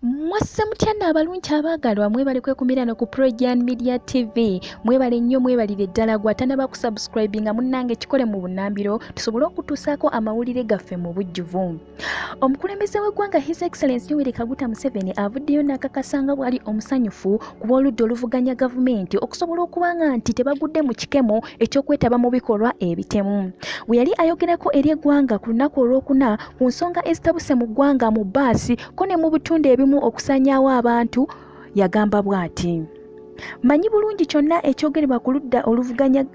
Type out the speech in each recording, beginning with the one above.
Mwase mutya abalungi abaagalwa mwebale kwekumirana ku Projan Media TV mwebale nnyo mwebalire ddala gwatanaba ku subscribinga munnange kikole mu bunnambiro tusobole okutuusaako amawulire gaffe mu bujjuvu. Omukulembeze w'eggwanga His Excellency Yoweri Kaguta Museveni avuddeyo n'akakasanga bwali omusanyufu ku bw'oludda oluvuganya gavumenti okusobola okubanga nti tebagudde mu kikemo eky'okwetaba mu bikolwa ebitemu. We yali ayogerako eri eggwanga ku lunaku olwokuna ku nsonga ezitabuse mu ggwanga mu bbaasi ko ne mu bitundu ebimu okusanyaawo abantu yagamba bw'ati. Manyi bulungi kyonna ekyogerebwa ku ludda oluvuganya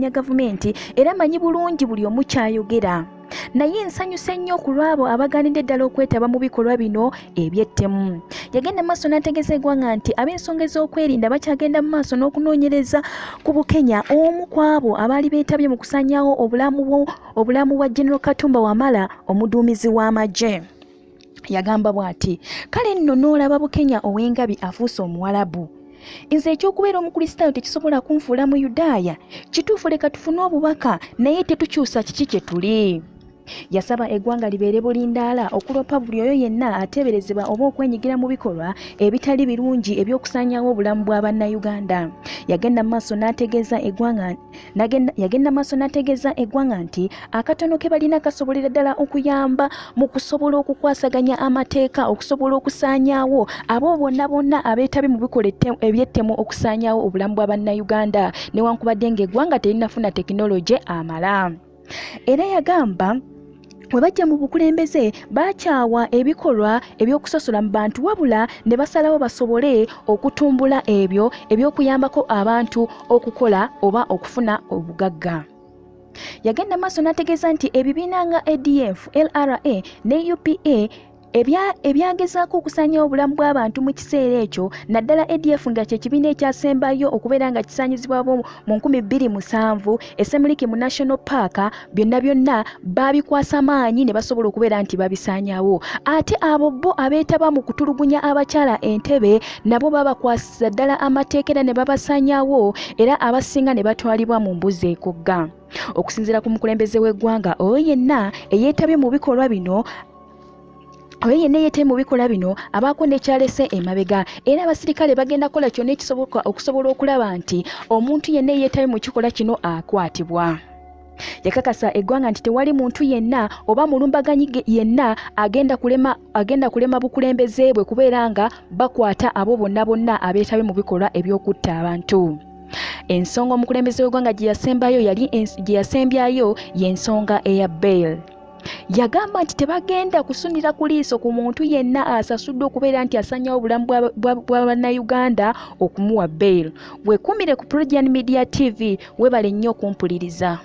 gavumenti era manyi bulungi buli omu kyayogera. Naye nsanyuse nnyo ku lw'abo abaganidde ddala okwetaba mu bikolwa bino eby'ettemu. Yagenda maaso n'ategeeza eggwanga nti ab'ensonga ez'okwerinda bakyagenda mu maaso n'okunoonyereza ku Bukenya omu ku abo abaali beetabye mu kusaanyaawo obulamu bwa General Katumba Wamala omuduumizi w'amagye. Yagamba bw'ati, kale nno n'olaba Bukenya ow'engabi afuuse Omuwarabu. Nze ekyokubeera omukristaayo tekisobola kunfuula mu Yudaaya. Kituufu leka tufune obubaka naye tetukyusa kiki kye tuli. Yasaba eggwanga libeere bulindaala okulopa buli oyo yenna ateeberezebwa oba okwenyigira mu bikolwa ebitali birungi eby'okusaanyaawo obulamu bwa bannayuganda. Yagenda maaso n'ategeeza eggwanga nti akatono ke balina kasobolera ddala okuyamba mu kusobola okukwasaganya amateeka okusobola okusaanyaawo abo bonna abeetabye mu bikolwa eby'ettemu okusaanyaawo obulamu bwa bannayuganda newankubadde ng'eggwanga terinafuna tekinologi amala. Era yagamba bwe bajja mu bukulembeze baakyawa ebikolwa eby'okusosola mu bantu wabula ne basalawo basobole okutumbula ebyo eby'okuyambako abantu okukola oba okufuna obugagga. Yagenda maaso n'ategeeza nti ebibiina nga ADF, LRA ne UPA ebyagezaako okusaanyaawo obulamu bw'abantu mu kiseera ekyo naddala ADF nga kye kibiina ekyasembayo okubeera nga kisaanyizibwa mu 2007 Semuliki mu National Park byonna baabikwasa maanyi ne basobola okubeera nti babisaanyaawo. Ate abo bo abeetaba mu kutulugunya abakyala entebe nabo babakwasa ddala amateeka era ne babasaanyaawo era abasinga ne batwalibwa mu mbuzi ekogga. Okusinziira ku mukulembeze w'eggwanga oyo yenna eyeetabye mu bikolwa bino abaako nekyalese emabega era abasirikale bagenda kola kyonna ekisoboka okusobola okulaba nti omuntu yenna eyeetabye mu kikolwa kino akwatibwa. Yakakasa eggwanga nti tewali muntu yenna oba mulumbaganyi yenna agenda kulema bukulembeze bwe kubeera nga bakwata abo bonna abeetabye mu bikolwa eby'okutta abantu. Ensonga omukulembeze w'eggwanga gye yasembyayo y'ensonga eya bail. Yagamba nti tebagenda kusunira ku liiso ku muntu yenna asasuddwa okubeera nti asaanyaawo obulamu bwa bannayuganda okumuwa bail. Weekuumire ku Projan Media TV webale nnyo okumpuliriza.